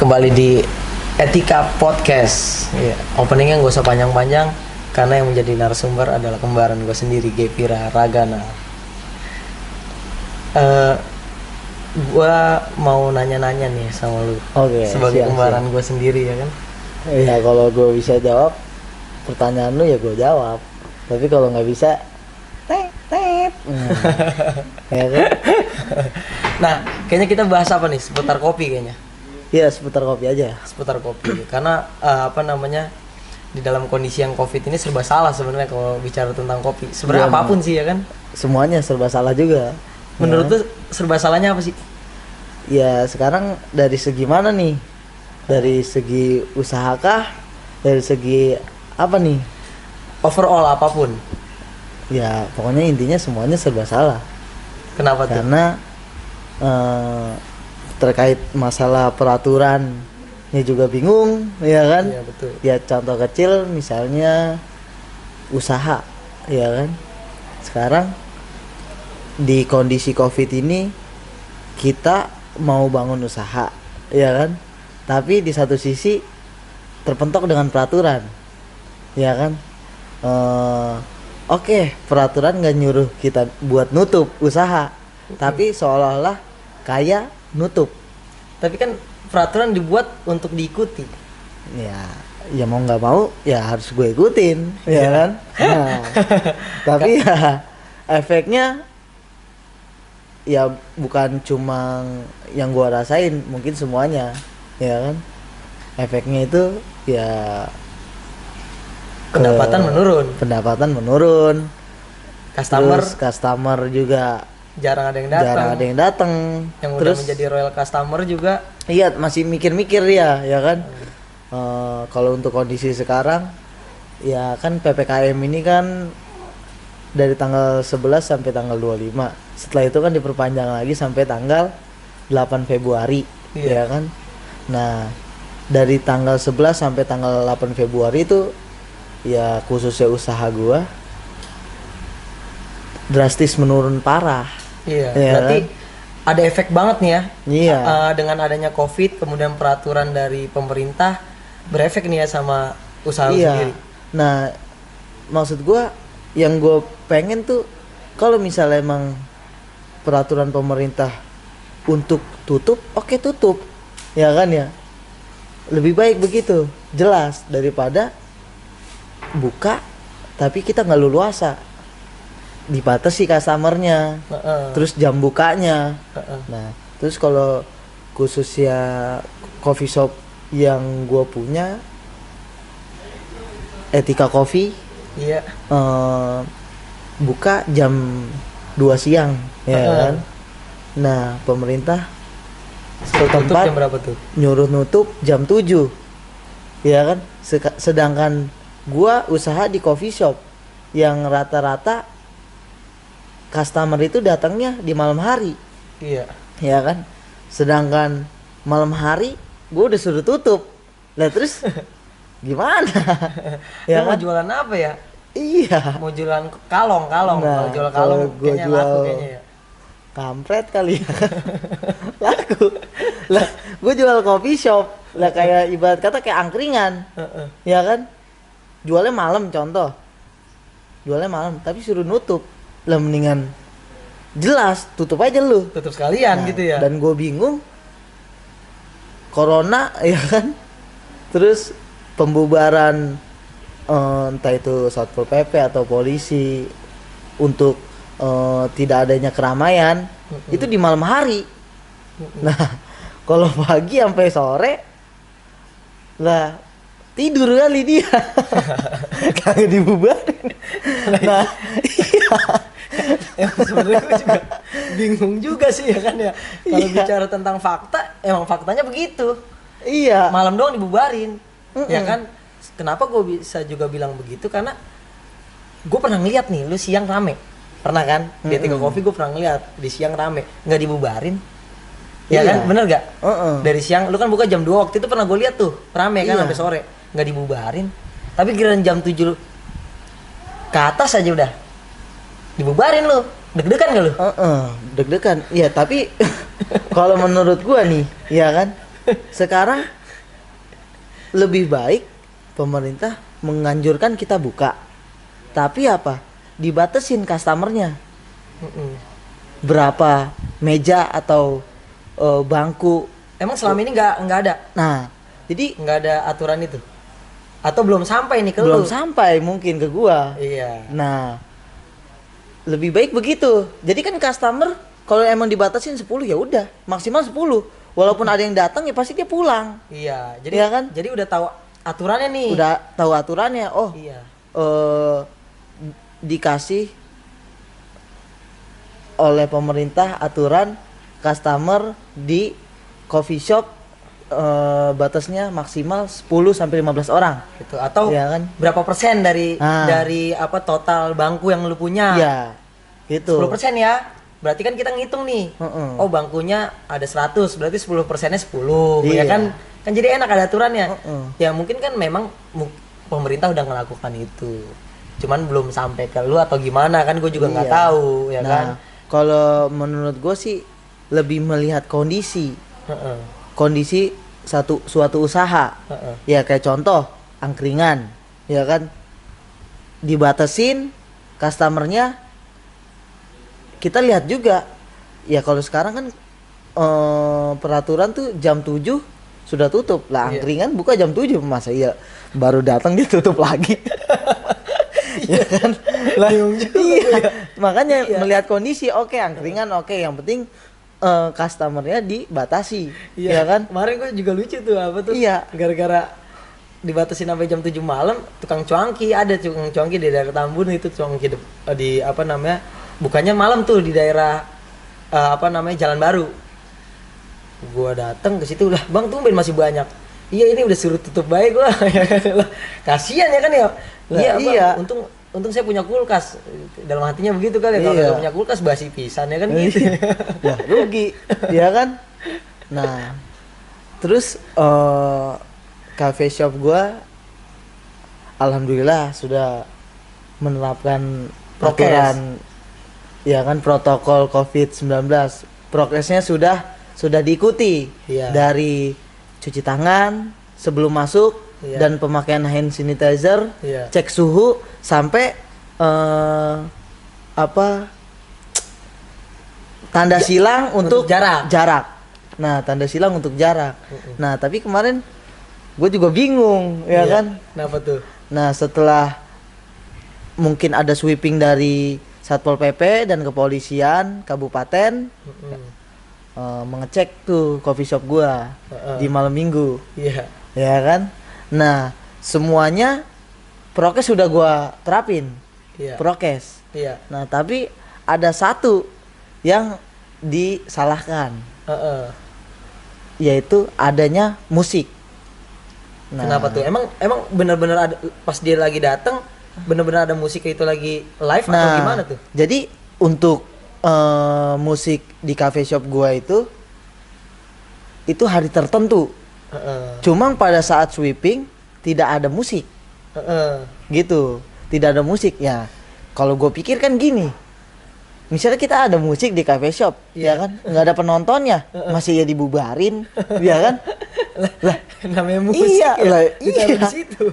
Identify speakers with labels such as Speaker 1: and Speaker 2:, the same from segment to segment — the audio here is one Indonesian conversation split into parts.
Speaker 1: Kembali di Etika Podcast. Ya, openingnya gak usah panjang-panjang karena yang menjadi narasumber adalah kembaran gue sendiri, Gevira Ragana. Gue mau nanya-nanya nih sama lu.
Speaker 2: Oke,
Speaker 1: sebagai kembaran gue sendiri ya kan.
Speaker 2: Iya, kalau gue bisa jawab pertanyaan lu ya gue jawab. Tapi kalau nggak bisa, ya kan?
Speaker 1: Nah, kayaknya kita bahas apa nih seputar kopi kayaknya.
Speaker 2: Iya, seputar kopi aja.
Speaker 1: Seputar kopi. Karena di dalam kondisi yang COVID ini serba salah sebenarnya kalau bicara tentang kopi. Sebenarnya
Speaker 2: Iya,
Speaker 1: apapun sih ya kan.
Speaker 2: Semuanya serba salah juga.
Speaker 1: Menurut
Speaker 2: Ya.
Speaker 1: tuh serba salahnya apa sih?
Speaker 2: Ya sekarang dari segi mana nih? Dari segi usaha kah? Dari segi apa nih?
Speaker 1: Overall apapun.
Speaker 2: Ya pokoknya intinya semuanya serba salah.
Speaker 1: Kenapa tuh?
Speaker 2: Karena terkait masalah peraturannya juga bingung, ya kan?
Speaker 1: Iya betul.
Speaker 2: Ya contoh kecil misalnya usaha, ya kan? Sekarang di kondisi COVID ini kita mau bangun usaha, ya kan? Tapi di satu sisi terpentok dengan peraturan, ya kan? Oke, peraturan nggak nyuruh kita buat nutup usaha, tapi seolah-olah kayak nutup.
Speaker 1: Tapi kan peraturan dibuat untuk diikuti.
Speaker 2: Ya mau nggak mau ya harus gue ikutin, ya kan? Nah, tapi ya efeknya ya bukan cuma yang gue rasain, mungkin semuanya, ya kan? Efeknya itu ya pendapatan menurun, terus customer juga
Speaker 1: jarang ada yang datang. Yang
Speaker 2: terus
Speaker 1: udah menjadi royal customer juga
Speaker 2: iya masih mikir-mikir ya kan. Kalau untuk kondisi sekarang ya kan PPKM ini kan dari tanggal 11 sampai tanggal 25. Setelah itu kan diperpanjang lagi sampai tanggal 8 Februari, ya kan. Nah, dari tanggal 11 sampai tanggal 8 Februari itu ya khususnya usaha gua drastis menurun parah.
Speaker 1: Iya,
Speaker 2: ya
Speaker 1: berarti
Speaker 2: kan?
Speaker 1: ada efek banget nih ya.
Speaker 2: Iya.
Speaker 1: Dengan adanya COVID, kemudian peraturan dari pemerintah berefek nih ya sama usaha lu sendiri.
Speaker 2: Nah, maksud gua yang gue pengen tuh kalau misalnya emang peraturan pemerintah untuk tutup, oke tutup, ya kan ya. Lebih baik begitu, jelas daripada buka tapi kita nggak leluasa, dibatasi customernya, terus jam bukanya. Nah, terus kalau khususnya coffee shop yang gue punya, Etika Coffee,
Speaker 1: iya.
Speaker 2: Buka jam 2 siang, ya kan? Nah, pemerintah setempat
Speaker 1: jam berapa tuh?
Speaker 2: nyuruh nutup jam 7, ya kan? Sedangkan gua usaha di coffee shop yang rata-rata customer itu datangnya di malam hari,
Speaker 1: Iya.
Speaker 2: ya kan? Sedangkan malam hari gua udah suruh tutup, lah terus gimana?
Speaker 1: Ya kan? Mau jualan apa ya?
Speaker 2: Iya.
Speaker 1: Mau jualan kalong.
Speaker 2: Nah,
Speaker 1: kalau jual kalong kayaknya laku kayaknya ya.
Speaker 2: Kampret kali ya. Laku. Lah, gue jual coffee shop. Lah kayak ibarat kata kayak angkringan. Ya kan? Jualnya malam contoh. Jualnya malam tapi suruh nutup. Lah mendingan jelas tutup aja lu.
Speaker 1: Tutup sekalian gitu ya.
Speaker 2: Dan gue bingung. Corona ya kan? Terus pembubaran entah itu Satpol PP atau polisi untuk tidak adanya keramaian itu di malam hari. Nah, kalau pagi sampai sore lah tidur kali dia. Kagak dibubarin. Nah, iya.
Speaker 1: Sebenarnya gue juga bingung juga sih ya kan ya. Kalau bicara tentang fakta, emang faktanya begitu.
Speaker 2: Iya.
Speaker 1: Malam doang dibubarin. Ya kan? Kenapa gue bisa juga bilang begitu? Karena gue pernah ngeliat nih, lu siang rame, pernah kan? Di Etika Coffee gue pernah ngeliat di siang rame, nggak dibubarin, ya kan? Bener gak? Dari siang, lu kan buka jam 2 waktu itu pernah gue liat tuh, rame kan sampai sore, nggak dibubarin. Tapi giliran jam 7 ke atas aja udah dibubarin lu, deg-degan gak lu?
Speaker 2: Deg-degan, ya tapi kalau menurut gue nih, ya kan? sekarang lebih baik pemerintah menganjurkan kita buka, tapi apa, dibatasin customernya berapa meja atau bangku.
Speaker 1: Emang selama ini nggak ada?
Speaker 2: Nah, jadi
Speaker 1: Nggak ada aturan itu? Atau belum sampai nih ke
Speaker 2: belum
Speaker 1: lu?
Speaker 2: sampai mungkin ke gua.
Speaker 1: Iya.
Speaker 2: Nah, lebih baik begitu. Jadi kan customer kalau emang dibatasin 10 ya udah, maksimal 10. Walaupun ada yang datang ya pasti dia pulang.
Speaker 1: Iya. Jadi
Speaker 2: Iya kan?
Speaker 1: Jadi udah tahu aturannya nih.
Speaker 2: Udah tahu aturannya. Oh,
Speaker 1: Iya.
Speaker 2: dikasih oleh pemerintah aturan customer di coffee shop batasnya maksimal 10 sampai 15 orang.
Speaker 1: Gitu. Atau
Speaker 2: Iya kan?
Speaker 1: berapa persen dari
Speaker 2: Ah.
Speaker 1: dari apa total bangku yang lu punya?
Speaker 2: Iya. Gitu.
Speaker 1: 10% ya. Berarti kan kita ngitung nih.
Speaker 2: Heeh.
Speaker 1: Oh, bangkunya ada 100, berarti 10%-nya 10. Ya
Speaker 2: Iya.
Speaker 1: kan? Kan jadi enak ada aturannya.
Speaker 2: Heeh.
Speaker 1: Ya mungkin kan memang pemerintah udah melakukan itu. Cuman belum sampai ke lu atau gimana kan gue juga nggak
Speaker 2: Iya.
Speaker 1: tahu ya kan.
Speaker 2: Nah, kalau menurut gue sih lebih melihat kondisi.
Speaker 1: Heeh.
Speaker 2: Kondisi suatu usaha.
Speaker 1: Heeh.
Speaker 2: Ya kayak contoh angkringan, ya kan, dibatasin customernya. Kita lihat juga ya kalau sekarang kan peraturan tuh jam 7 sudah tutup lah.
Speaker 1: Iya.
Speaker 2: Angkringan buka jam 7, masa iya baru datang dia tutup lagi. Ya kan lah, iya. Makanya
Speaker 1: Iya.
Speaker 2: melihat kondisi, oke, angkringan oke, yang penting customernya dibatasi.
Speaker 1: Iya
Speaker 2: Ya kan.
Speaker 1: Kemarin gue juga lucu tuh apa tuh?
Speaker 2: Iya.
Speaker 1: Gara-gara dibatasin sampai jam 7 malam, tukang cuanki ada tukang cuanki di daerah Tambun itu cuanki di apa namanya? Bukannya malam tuh di daerah apa namanya Jalan Baru. Gua datang ke situ lah, Bang tumben masih banyak. Iya ini udah suruh tutup baik gua. Ya kan, lah. Kasian ya kan ya. Lah,
Speaker 2: Iya,
Speaker 1: Bang,
Speaker 2: iya.
Speaker 1: Untung saya punya kulkas. Dalam hatinya begitu kali ya. Kalau
Speaker 2: Iya.
Speaker 1: nggak punya kulkas basi pisan ya kan gitu.
Speaker 2: Wah, rugi, ya kan. Nah, terus cafe shop gua alhamdulillah sudah menerapkan
Speaker 1: Prokes.
Speaker 2: aturan, ya kan, protokol COVID-19. Prokesnya sudah diikuti.
Speaker 1: Iya.
Speaker 2: Dari cuci tangan sebelum masuk,
Speaker 1: Iya.
Speaker 2: dan pemakaian hand sanitizer,
Speaker 1: Iya.
Speaker 2: cek suhu, sampai apa, tanda silang untuk
Speaker 1: jarak.
Speaker 2: Nah, tanda silang untuk jarak. Nah, tapi kemarin gue juga bingung, ya
Speaker 1: Iya.
Speaker 2: kan.
Speaker 1: Kenapa tuh?
Speaker 2: Nah, setelah mungkin ada sweeping dari Satpol PP dan kepolisian kabupaten, mengecek tuh coffee shop gua di malam minggu,
Speaker 1: Iya.
Speaker 2: ya kan. Nah, semuanya prokes sudah gua terapin,
Speaker 1: Iya.
Speaker 2: prokes.
Speaker 1: Iya.
Speaker 2: Nah, tapi ada satu yang disalahkan, yaitu adanya musik. Nah,
Speaker 1: Kenapa tuh? Emang benar-benar ada pas dia lagi datang benar-benar ada musik itu lagi live atau
Speaker 2: nah,
Speaker 1: gimana tuh?
Speaker 2: jadi untuk musik di cafe shop gua itu hari tertentu. Cuma pada saat sweeping tidak ada musik, gitu. Tidak ada musik ya. Kalau gue pikir kan gini, misalnya kita ada musik di cafe shop,
Speaker 1: Iya.
Speaker 2: ya kan, nggak ada penontonnya, masih ya dibubarin, ya kan? Lah,
Speaker 1: Namanya musik
Speaker 2: iya,
Speaker 1: ya.
Speaker 2: lah,
Speaker 1: Ditaruh
Speaker 2: iya.
Speaker 1: di situ.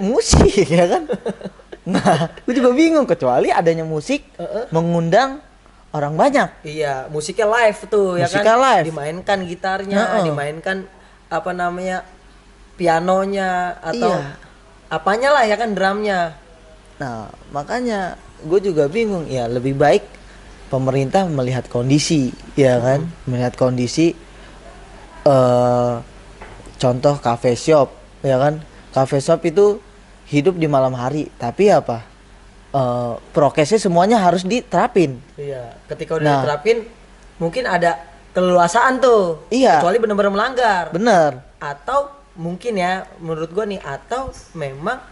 Speaker 2: musik, ya kan? Nah, gue juga bingung, kecuali adanya musik mengundang orang banyak.
Speaker 1: Iya, musiknya live tuh ya
Speaker 2: Musiknya
Speaker 1: kan.
Speaker 2: live.
Speaker 1: Dimainkan gitarnya, dimainkan apa namanya? Pianonya atau
Speaker 2: Iya.
Speaker 1: apanya lah ya kan, drumnya.
Speaker 2: Nah, makanya gue juga bingung, ya lebih baik pemerintah melihat kondisi, ya kan, melihat kondisi. Contoh cafe shop, ya kan, cafe shop itu hidup di malam hari, tapi apa, prokesnya semuanya harus diterapin.
Speaker 1: Iya, ketika udah
Speaker 2: Nah.
Speaker 1: diterapin mungkin ada keleluasaan tuh.
Speaker 2: Iya.
Speaker 1: Kecuali benar-benar melanggar.
Speaker 2: Bener.
Speaker 1: Atau mungkin ya menurut gua nih, atau memang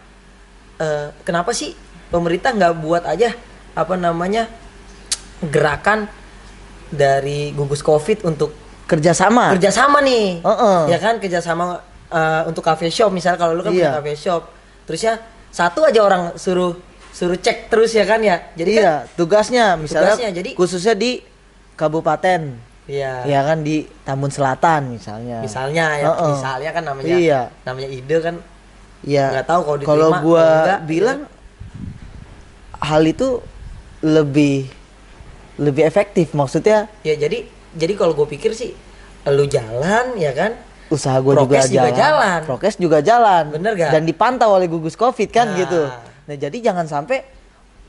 Speaker 1: kenapa sih pemerintah nggak buat aja apa namanya gerakan dari gugus covid untuk
Speaker 2: Kerjasama.
Speaker 1: nih. Ya kan, kerjasama untuk cafe shop misalnya, kalau lu kan punya
Speaker 2: Iya.
Speaker 1: cafe shop, terus ya satu aja orang suruh cek terus ya kan ya, jadi kan
Speaker 2: Iya, tugasnya misalnya
Speaker 1: Tugasnya, jadi-
Speaker 2: khususnya di kabupaten,
Speaker 1: Iya.
Speaker 2: Ya kan di Tambun Selatan misalnya.
Speaker 1: Misalnya ya, misalnya kan namanya
Speaker 2: Iya.
Speaker 1: namanya ide kan.
Speaker 2: Ya.
Speaker 1: Nggak tahu kalau
Speaker 2: Kalau
Speaker 1: diterima,
Speaker 2: gua
Speaker 1: kalau enggak,
Speaker 2: bilang hal itu lebih efektif, maksudnya
Speaker 1: ya jadi kalau gue pikir sih lu jalan ya kan,
Speaker 2: usaha gue juga
Speaker 1: prokes juga jalan.
Speaker 2: Prokes juga jalan.
Speaker 1: Bener gak?
Speaker 2: Dan dipantau oleh gugus Covid kan
Speaker 1: Nah.
Speaker 2: gitu. Nah, jadi jangan sampai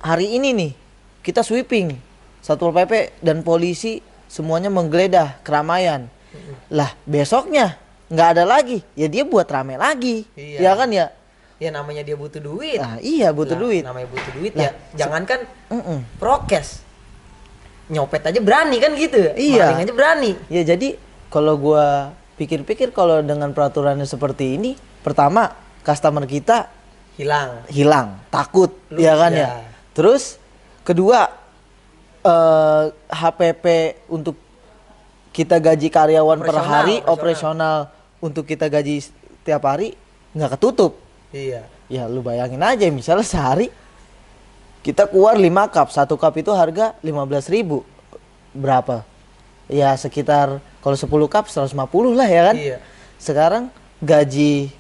Speaker 2: hari ini nih kita sweeping Satpol PP dan polisi semuanya menggeledah keramaian. Lah, besoknya nggak ada lagi. Ya dia buat rame lagi.
Speaker 1: Iya.
Speaker 2: Ya kan ya?
Speaker 1: Ya namanya dia butuh duit.
Speaker 2: Nah, iya butuh
Speaker 1: Lah,
Speaker 2: duit.
Speaker 1: Namanya butuh duit
Speaker 2: Lah,
Speaker 1: ya. Jangankan
Speaker 2: Mm-mm.
Speaker 1: prokes. Nyopet aja berani kan gitu.
Speaker 2: Iya.
Speaker 1: Maling aja berani.
Speaker 2: Ya jadi kalau gua pikir-pikir kalau dengan peraturannya seperti ini, pertama customer kita hilang, takut, ya kan ya. Terus kedua HPP untuk kita gaji karyawan per hari, operasional untuk kita gaji tiap hari nggak ketutup.
Speaker 1: Iya.
Speaker 2: Ya lu bayangin aja misalnya sehari kita keluar 5 cup, 1 cup itu harga 15.000. Berapa? Ya sekitar kalau 10 cup 150 lah ya kan.
Speaker 1: Iya.
Speaker 2: Sekarang gaji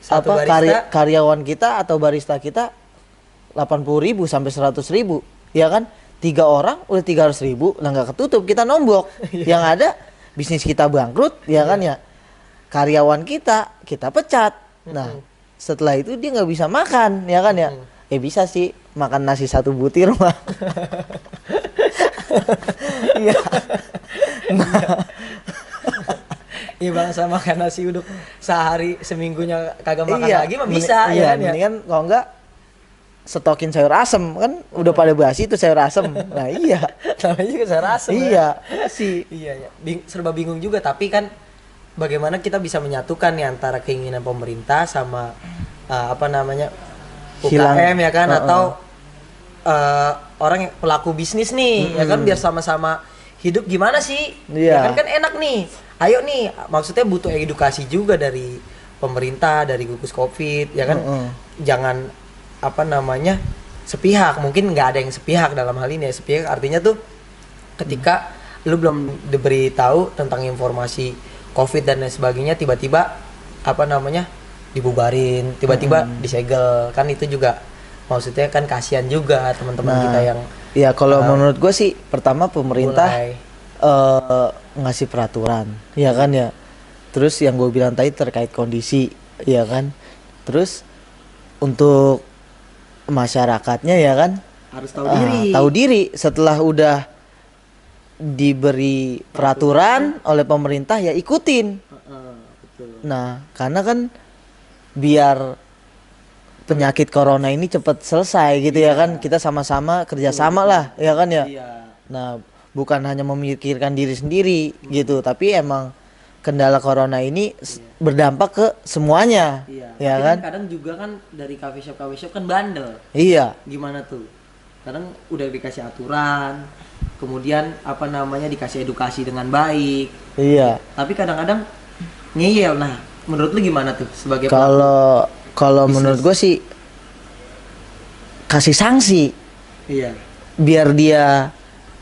Speaker 1: Satu
Speaker 2: apa
Speaker 1: barista,
Speaker 2: karyawan kita atau barista kita 80.000 sampai 100.000, ya kan? 3 orang udah 300.000, lah nggak ketutup, kita nombok. Yang ada bisnis kita bangkrut, ya kan ya. Karyawan kita pecat. Nah, setelah itu dia nggak bisa makan, ya kan ya. Bisa sih makan nasi 1 butir mah. Iya.
Speaker 1: Iya bangsa makan nasi uduk sehari seminggunya kagak makan
Speaker 2: Iya,
Speaker 1: lagi mah bisa
Speaker 2: iya,
Speaker 1: ya kan ya.
Speaker 2: mendingan kalau enggak stokin sayur asem kan udah pada basi itu sayur asem. Nah, iya.
Speaker 1: Namanya juga sayur asem.
Speaker 2: Iya, sih.
Speaker 1: Iya ya. Serba bingung juga tapi kan bagaimana kita bisa menyatukan nih antara keinginan pemerintah sama apa namanya UKM ya kan atau orang yang pelaku bisnis nih ya kan biar sama-sama hidup gimana sih?
Speaker 2: Iya.
Speaker 1: Ya kan enak nih. Ayo nih, maksudnya butuh edukasi juga dari pemerintah, dari gugus Covid, ya kan? Jangan apa namanya sepihak. Mungkin nggak ada yang sepihak dalam hal ini ya. Sepihak artinya tuh ketika lu belum diberi tahu tentang informasi Covid dan lain sebagainya, tiba-tiba apa namanya dibubarin, tiba-tiba disegel, kan itu juga maksudnya kan kasihan juga teman-teman kita yang
Speaker 2: ya kalau menurut gue sih pertama pemerintah
Speaker 1: mulai
Speaker 2: ngasih peraturan, ya kan ya. Terus yang gue bilang tadi terkait kondisi, ya kan. Terus untuk masyarakatnya ya kan
Speaker 1: harus tahu diri.
Speaker 2: Tahu diri setelah udah diberi peraturan oleh pemerintah ya ikutin.
Speaker 1: Betul.
Speaker 2: Nah, karena kan biar penyakit corona ini cepat selesai gitu ya kan, kita sama-sama kerjasama lah ya kan ya. Nah, bukan hanya memikirkan diri sendiri gitu, tapi emang kendala corona ini berdampak ke semuanya. Ya
Speaker 1: tapi
Speaker 2: kan?
Speaker 1: kadang juga kan dari coffee shop kan bandel.
Speaker 2: Iya.
Speaker 1: Gimana tuh? Kadang udah dikasih aturan, kemudian apa namanya dikasih edukasi dengan baik.
Speaker 2: Iya.
Speaker 1: Tapi kadang-kadang ngeyel. Nah, menurut lu gimana tuh sebagai
Speaker 2: Kalau menurut gue sih kasih sanksi
Speaker 1: Iya.
Speaker 2: biar dia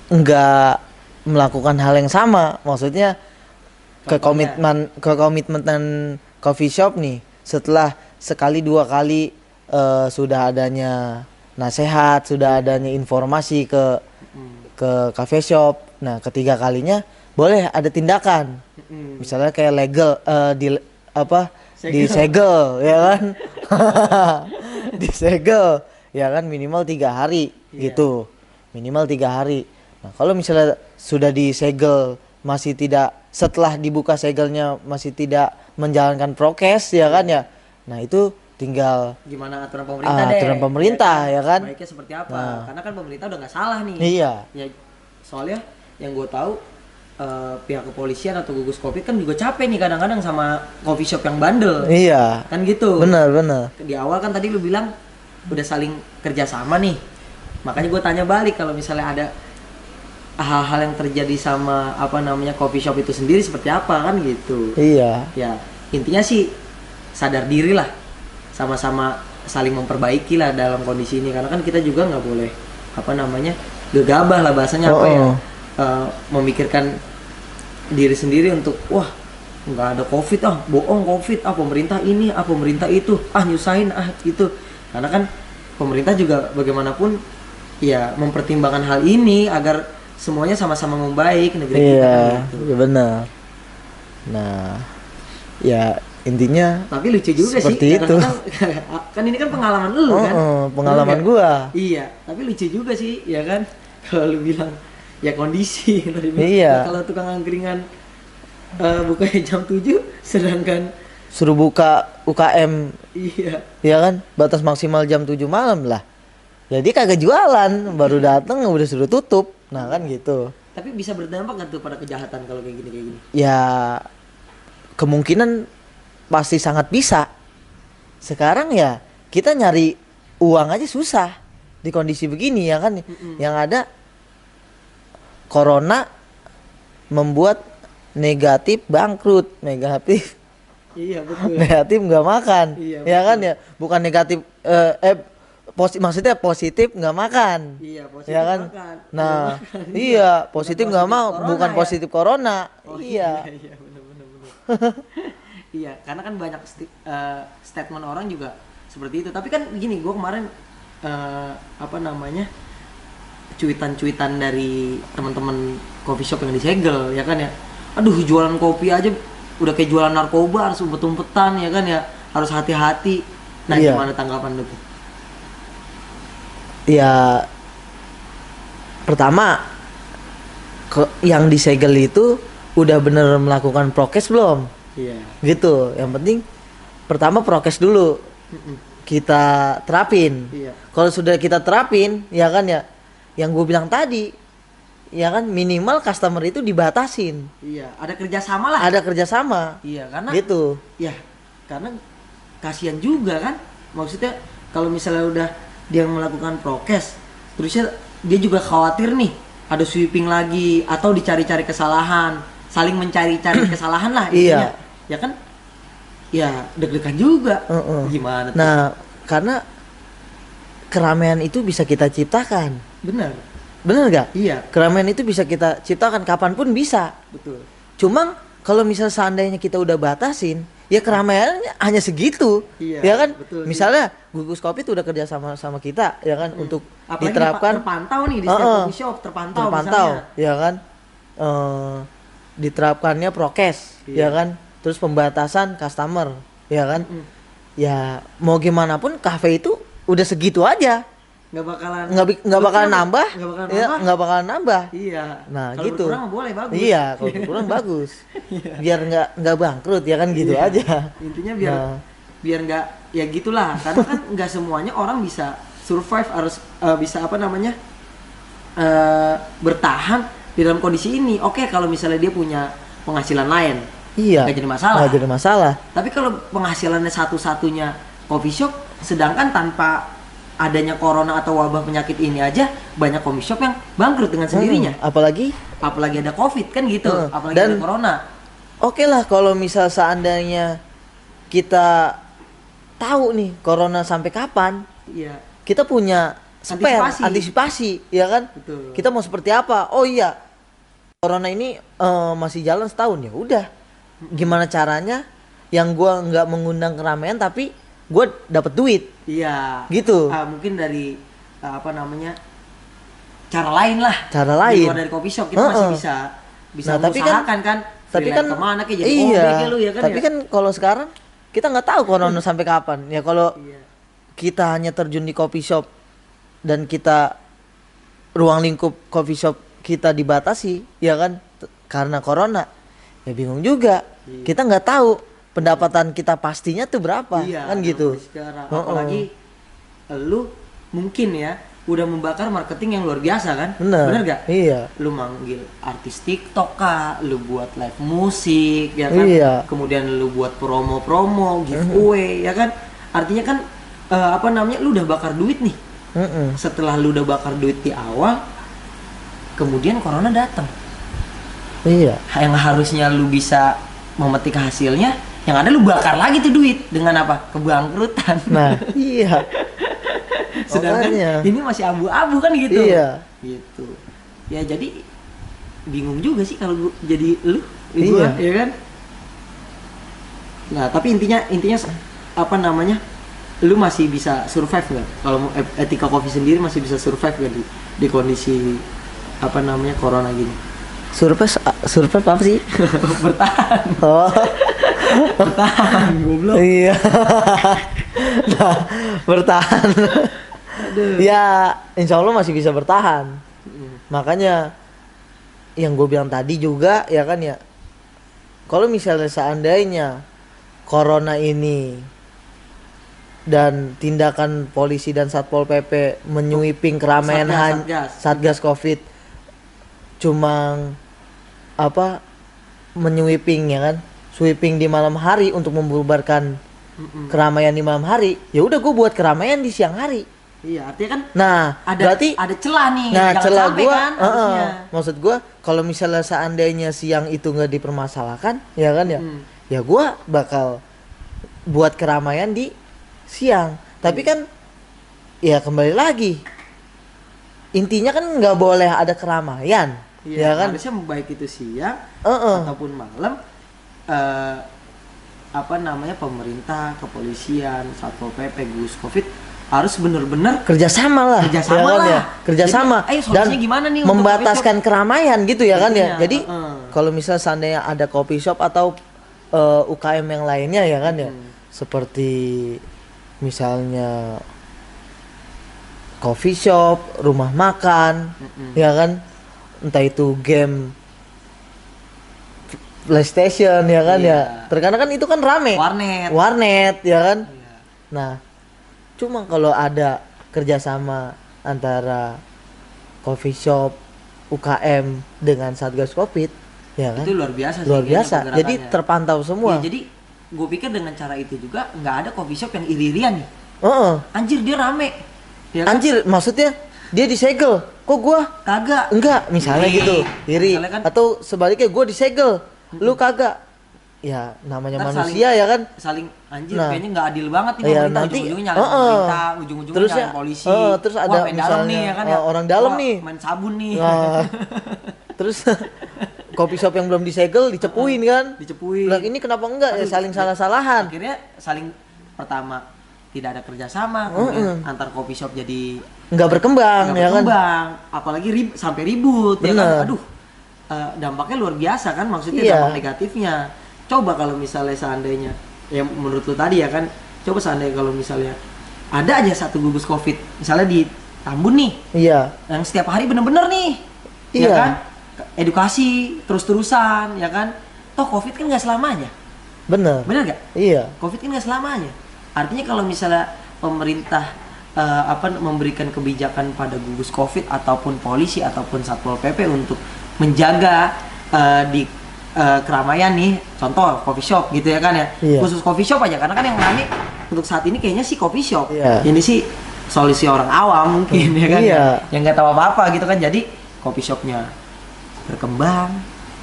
Speaker 2: nggak melakukan hal yang sama, maksudnya komitmen coffee shop nih setelah sekali 2 kali sudah adanya nasihat, sudah adanya informasi ke cafe shop. Nah, ketiga kalinya boleh ada tindakan, misalnya kayak legal disegel ya kan. Disegel ya kan minimal 3 hari gitu, minimal 3 hari. Nah, kalau misalnya sudah disegel masih tidak, setelah dibuka segelnya masih tidak menjalankan prokes ya kan ya, nah itu tinggal
Speaker 1: gimana aturan pemerintah deh.
Speaker 2: Aturan pemerintah ya kan.
Speaker 1: Baiknya seperti apa? Karena kan pemerintah udah nggak salah nih.
Speaker 2: Iya.
Speaker 1: Ya soalnya yang gue tahu pihak kepolisian atau gugus Covid kan juga capek nih kadang-kadang sama coffee shop yang bandel.
Speaker 2: Iya.
Speaker 1: Kan gitu.
Speaker 2: Benar.
Speaker 1: Di awal kan tadi lu bilang udah saling kerjasama nih. Makanya gue tanya balik kalau misalnya ada hal-hal yang terjadi sama apa namanya coffee shop itu sendiri seperti apa kan gitu.
Speaker 2: Iya.
Speaker 1: Ya intinya sih sadar diri lah, sama-sama saling memperbaiki lah dalam kondisi ini, karena kan kita juga nggak boleh apa namanya gegabah lah bahasanya apa ya, memikirkan diri sendiri untuk wah nggak ada covid bohong covid pemerintah ini pemerintah itu nyusahin itu, karena kan pemerintah juga bagaimanapun ya mempertimbangkan hal ini agar semuanya sama-sama membaik negeri kita kan, gitu.
Speaker 2: Iya benar. Nah ya intinya
Speaker 1: tapi lucu juga
Speaker 2: seperti
Speaker 1: sih
Speaker 2: itu.
Speaker 1: Kan ini kan pengalaman lu kan,
Speaker 2: pengalaman gua.
Speaker 1: Iya, tapi lucu juga sih ya kan kalau lu bilang ya kondisi.
Speaker 2: Iya.
Speaker 1: Kalau tukang angkringan bukanya jam 7 sedangkan
Speaker 2: suruh buka UKM,
Speaker 1: iya
Speaker 2: ya kan batas maksimal jam 7 malam lah, jadi kagak jualan, baru datang udah suruh tutup. Nah kan gitu.
Speaker 1: Tapi bisa berdampak nggak tuh pada kejahatan kalau kayak gini?
Speaker 2: Ya kemungkinan pasti sangat bisa. Sekarang ya kita nyari uang aja susah di kondisi begini ya kan. Yang ada corona membuat negatif bangkrut, negatif.
Speaker 1: Iya betul.
Speaker 2: Negatif nggak makan,
Speaker 1: iya,
Speaker 2: ya kan ya. Bukan negatif, maksudnya positif nggak makan.
Speaker 1: Iya positif
Speaker 2: ya kan.
Speaker 1: Makan.
Speaker 2: Nah
Speaker 1: makan.
Speaker 2: iya positif nggak mau, bukan
Speaker 1: ya?
Speaker 2: positif corona.
Speaker 1: Iya benar. Iya karena kan banyak statement orang juga seperti itu. Tapi kan gini, gue kemarin cuitan dari teman-teman coffee shop yang disegel ya kan ya. Aduh jualan kopi aja udah kayak jualan narkoba, harus umpet-umpetan ya kan ya, harus hati-hati. Nah
Speaker 2: iya.
Speaker 1: Gimana tanggapan lu tuh?
Speaker 2: Ya pertama yang disegel itu udah bener melakukan prokes belum?
Speaker 1: Iya.
Speaker 2: Gitu. Yang penting pertama prokes dulu kita terapin.
Speaker 1: Iya.
Speaker 2: Kalau sudah kita terapin, ya kan ya, yang gue bilang tadi, ya kan minimal customer itu dibatasin.
Speaker 1: Iya. Ada kerjasama lah.
Speaker 2: Ada kerjasama.
Speaker 1: Iya karena.
Speaker 2: Gitu.
Speaker 1: Ya karena kasihan juga kan. Maksudnya kalau misalnya udah dia melakukan prokes, terusnya dia juga khawatir nih ada sweeping lagi atau dicari-cari kesalahan, saling mencari-cari kesalahan lah intinya.
Speaker 2: Iya.
Speaker 1: Ya kan? Ya deg-degan juga. Gimana tuh?
Speaker 2: Nah, karena keramaian itu bisa kita ciptakan.
Speaker 1: Bener
Speaker 2: gak?
Speaker 1: Iya.
Speaker 2: Keramaian itu bisa kita ciptakan kapanpun bisa.
Speaker 1: Betul.
Speaker 2: Cuma kalau misal seandainya kita udah batasin, ya keramaiannya hanya segitu.
Speaker 1: Iya,
Speaker 2: ya kan?
Speaker 1: betul,
Speaker 2: Misalnya Gugus Kopi itu udah kerja sama kita, ya kan, untuk
Speaker 1: apalagi
Speaker 2: diterapkan.
Speaker 1: terpantau nih di setiap coffee shop, terpantau misalnya.
Speaker 2: ya kan? Diterapkannya prokes, ya kan? Terus pembatasan customer, ya kan? Ya mau gimana pun kafe itu udah segitu aja.
Speaker 1: Nggak
Speaker 2: bakalan nambah. Nggak bakalan nambah.
Speaker 1: Iya.
Speaker 2: Nah
Speaker 1: kalau
Speaker 2: gitu.
Speaker 1: Berkurang boleh bagus.
Speaker 2: Iya, kalau berkurang bagus. Biar nggak bangkrut ya kan, gitu aja.
Speaker 1: Intinya biar nggak ya gitulah. Karena kan nggak semuanya orang bisa survive, harus bisa bertahan di dalam kondisi ini. Oke, kalau misalnya dia punya penghasilan lain,
Speaker 2: iya,
Speaker 1: nggak jadi masalah.
Speaker 2: Nggak jadi masalah.
Speaker 1: Tapi kalau penghasilannya satu-satunya coffee shop, sedangkan tanpa adanya corona atau wabah penyakit ini aja banyak coffee shop yang bangkrut dengan sendirinya.
Speaker 2: Apalagi
Speaker 1: ada covid kan gitu, apalagi
Speaker 2: dan
Speaker 1: ada corona.
Speaker 2: Oke lah kalau misal seandainya kita tahu nih corona sampai kapan,
Speaker 1: Iya.
Speaker 2: kita punya antisipasi, ya kan?
Speaker 1: Betul.
Speaker 2: Kita mau seperti apa? Oh iya, corona ini masih jalan setahun, ya udah. Gimana caranya? Yang gua nggak mengundang keramaian tapi gue dapat duit.
Speaker 1: Iya.
Speaker 2: Gitu.
Speaker 1: Mungkin dari cara lain lah.
Speaker 2: Cara lain.
Speaker 1: Di luar dari coffee shop kita masih bisa mengusahakan kan.
Speaker 2: Tapi kan
Speaker 1: kemana kayak jadi
Speaker 2: lu, ya kan. Tapi kan kalau sekarang kita nggak tahu corona sampai kapan. Ya kalau kita hanya terjun di coffee shop dan kita ruang lingkup coffee shop kita dibatasi, ya kan, karena corona, ya bingung juga. Kita nggak tahu pendapatan kita pastinya tuh berapa, kan gitu.
Speaker 1: Apalagi lu mungkin ya udah membakar marketing yang luar biasa kan.
Speaker 2: Bener
Speaker 1: gak?
Speaker 2: Iya.
Speaker 1: Lu manggil artis TikTok kah, lu buat live musik ya kan. Kemudian lu buat promo giveaway ya kan. Artinya kan lu udah bakar duit nih. Setelah lu udah bakar duit di awal, kemudian corona datang.
Speaker 2: Iya.
Speaker 1: Yang harusnya lu bisa memetik hasilnya, yang ada lu bakar lagi tuh duit dengan apa? Kebangkrutan.
Speaker 2: Nah, iya.
Speaker 1: Sedangkan ini masih abu-abu kan gitu.
Speaker 2: Iya.
Speaker 1: Gitu. Ya jadi bingung juga sih kalau jadi lu,
Speaker 2: Iya.
Speaker 1: ya kan. Nah tapi intinya apa namanya, lu masih bisa survive nggak kalau Etika Coffee sendiri masih bisa survive nggak di kondisi apa namanya corona gini?
Speaker 2: Survive apa sih?
Speaker 1: Bertahan.
Speaker 2: Oh.
Speaker 1: Bertahan goblok.
Speaker 2: Iya. Nah, bertahan. Ya, insya Allah masih bisa bertahan. Makanya yang gue bilang tadi juga ya kan ya, kalau misalnya seandainya corona ini dan tindakan polisi dan Satpol PP menyweeping keramaian Satgas Covid cuma apa menyweeping ya kan, sweeping di malam hari untuk membubarkan keramaian di malam hari, ya udah gue buat keramaian di siang hari.
Speaker 1: Iya, artinya kan
Speaker 2: Nah,
Speaker 1: berarti ada celah nih.
Speaker 2: Nah,
Speaker 1: jangan
Speaker 2: celah
Speaker 1: sampai
Speaker 2: gua,
Speaker 1: kan, harusnya.
Speaker 2: Maksud gua kalau misalnya seandainya siang itu nggak dipermasalahkan, ya kan ya, ya gua bakal buat keramaian di siang. Tapi kan, ya kembali lagi, intinya kan nggak boleh ada keramaian, ya kan?
Speaker 1: Harusnya baik itu siang ataupun malam. Apa namanya, pemerintah, kepolisian, Satpol PP, gugus Covid harus benar-benar
Speaker 2: kerjasama lah,
Speaker 1: ya
Speaker 2: kan ya, kerjasama.
Speaker 1: Jadi,
Speaker 2: dan
Speaker 1: gimana nih
Speaker 2: membataskan keramaian gitu ya kan ya.
Speaker 1: Iya,
Speaker 2: Jadi kalau misalnya seandainya ada coffee shop atau UKM yang lainnya ya kan ya, seperti misalnya coffee shop, rumah makan, ya kan, entah itu game PlayStation ya kan ya, terkadang kan itu kan rame, warnet ya kan. Nah, cuma kalau ada kerjasama antara coffee shop, UKM dengan Satgas Covid, ya kan?
Speaker 1: Itu luar biasa sih.
Speaker 2: Luar biasa. Jadi terpantau semua.
Speaker 1: Ya, jadi gue pikir dengan cara itu juga nggak ada coffee shop yang iri-irian nih. Anjir dia rame. Ya kan?
Speaker 2: Anjir, maksudnya dia disegel. Kok gua
Speaker 1: kagak?
Speaker 2: Enggak, misalnya gitu. Iri. Kan, atau sebaliknya gua disegel. Lu kagak. Ya namanya ntar manusia ya kan,
Speaker 1: saling anjir. Kayaknya nggak adil banget nih
Speaker 2: ya,
Speaker 1: pemerintah,
Speaker 2: nanti
Speaker 1: ujung-ujungnya nyalain pemerintah, ujung-ujungnya
Speaker 2: terus
Speaker 1: nyalain polisi.
Speaker 2: Terus ada
Speaker 1: main
Speaker 2: misalnya
Speaker 1: dalam nih ya kan ya,
Speaker 2: orang dalam nih
Speaker 1: main sabun nih.
Speaker 2: Terus kopi shop yang belum disegel dicepuin kan, lah ini kenapa enggak. Aduh, ya saling salah-salahan,
Speaker 1: akhirnya saling, pertama tidak ada kerjasama, kemudian antar kopi shop jadi
Speaker 2: nggak berkembang ya kan,
Speaker 1: apalagi sampai ribut.
Speaker 2: Bener.
Speaker 1: Ya kan, aduh, dampaknya luar biasa kan, maksudnya dampak negatifnya. Coba kalau misalnya seandainya, ya menurut lu tadi ya kan, coba seandainya kalau misalnya ada aja satu gugus Covid, misalnya di Tambun nih, yang setiap hari bener-bener nih, ya kan, edukasi terus-terusan, ya kan, toh Covid kan nggak selamanya, bener nggak? Iya. Covid kan nggak selamanya, artinya kalau misalnya pemerintah memberikan kebijakan pada gugus Covid ataupun polisi ataupun Satpol PP untuk menjaga di keramaian nih, contoh coffee shop gitu ya kan ya, khusus coffee shop aja, karena kan yang rame untuk saat ini kayaknya sih coffee shop. Ini sih solusi orang awam mungkin ya kan, yang nggak tahu apa-apa gitu kan, jadi coffee shopnya berkembang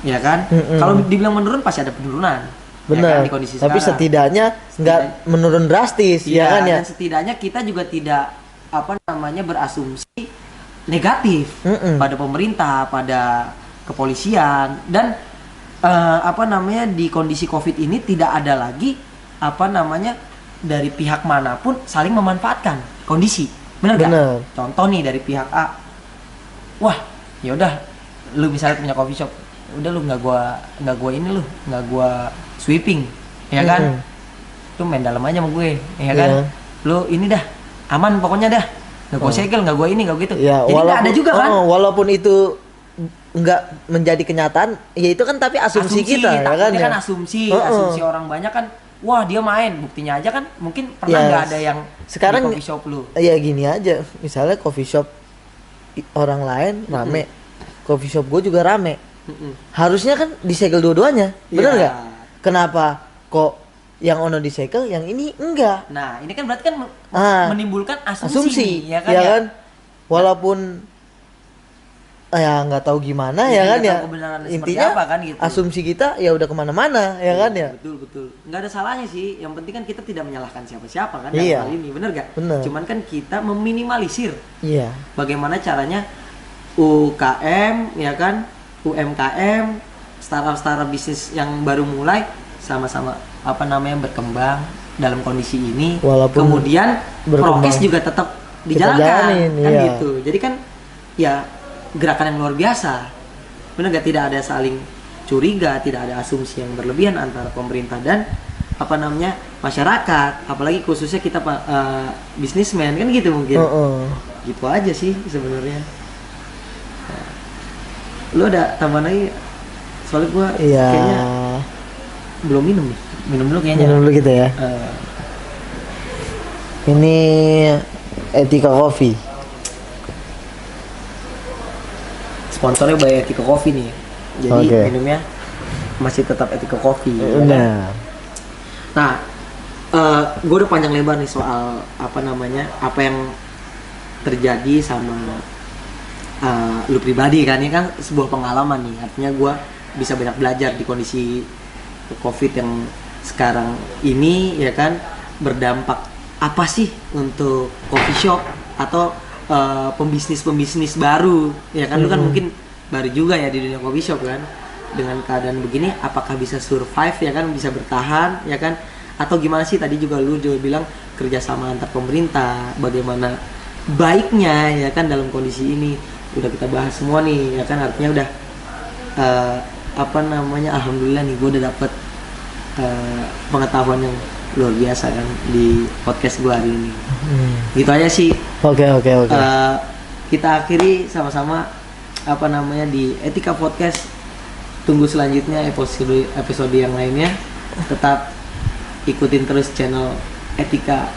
Speaker 1: ya kan. Kalau dibilang menurun pasti ada penurunan, bener ya kan, di kondisi tapi sekarang. Setidaknya nggak menurun drastis ya kan ya, dan setidaknya kita juga tidak berasumsi negatif pada pemerintah, pada kepolisian, dan di kondisi Covid ini tidak ada lagi dari pihak manapun saling memanfaatkan kondisi, benar gak? Contoh nih dari pihak A, wah ya udah lu misalnya punya coffee shop, udah lu nggak gua sweeping ya kan, lu main dalam aja sama gue ya kan, lu ini dah aman pokoknya dah, nggak gua segel, nggak gua ini, nggak gitu ya, jadi nggak ada juga kan, walaupun itu nggak menjadi kenyataan, ya itu kan tapi asumsi kita ya kan, ya kan, asumsi orang banyak kan, wah dia main, buktinya aja kan mungkin pernah nggak ada yang sekarang di coffee shop lu. Ya gini aja, misalnya coffee shop orang lain rame, coffee shop gue juga rame, harusnya kan disegel dua-duanya, bener nggak? Kenapa kok yang ono disegel, yang ini enggak? Nah ini kan berarti kan menimbulkan asumsi ya kan, ya? Walaupun ya nggak tahu gimana ya kan ya, intinya apa, kan, gitu. Asumsi kita ya udah kemana-mana ya kan ya, betul nggak ada salahnya sih, yang penting kan kita tidak menyalahkan siapa-siapa kan dalam hal ini, bener gak? Cuman kan kita meminimalisir bagaimana caranya UKM ya kan UMKM, startup bisnis yang baru mulai sama-sama berkembang dalam kondisi ini.
Speaker 2: Walaupun
Speaker 1: kemudian
Speaker 2: berkembang,
Speaker 1: prokes juga tetap
Speaker 2: kita
Speaker 1: dijalankan
Speaker 2: jalanin,
Speaker 1: kan
Speaker 2: iya.
Speaker 1: gitu. Jadi kan ya gerakan yang luar biasa. Benar nggak, tidak ada saling curiga, tidak ada asumsi yang berlebihan antara pemerintah dan masyarakat, apalagi khususnya kita bisnismen kan gitu mungkin. Gitu aja sih sebenarnya. Nah, lu ada tambahan lagi? Soalnya gua
Speaker 2: Iya.
Speaker 1: kayaknya belum minum nih. Minum dulu kayaknya.
Speaker 2: Minum dulu kita ya. Ini Etika Coffee.
Speaker 1: Sponsornya by Etika Coffee nih. Jadi
Speaker 2: Oke.
Speaker 1: minumnya masih tetap Etika Coffee. Ya kan?
Speaker 2: Nah,
Speaker 1: Nah, gue udah panjang lebar nih soal apa yang terjadi sama lu pribadi kan. Ini kan sebuah pengalaman nih. Artinya gue bisa banyak belajar di kondisi COVID yang sekarang ini, ya kan, berdampak apa sih untuk coffee shop atau pembisnis baru, ya kan. Lu kan mungkin baru juga ya di dunia coffee shop kan. Dengan keadaan begini apakah bisa survive, ya kan, bisa bertahan, ya kan, atau gimana sih? Tadi juga lu bilang kerjasama antar pemerintah, bagaimana baiknya, ya kan, dalam kondisi ini udah kita bahas semua nih, ya kan. Artinya udah alhamdulillah nih gue udah dapet pengetahuan yang luar biasa kan di podcast gue hari ini. Gitu aja sih.
Speaker 2: Oke.
Speaker 1: Kita akhiri sama-sama di Etika Podcast. Tunggu selanjutnya episode yang lainnya. Tetap ikutin terus channel Etika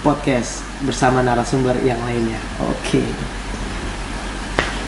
Speaker 1: Podcast bersama narasumber yang lainnya. Oke.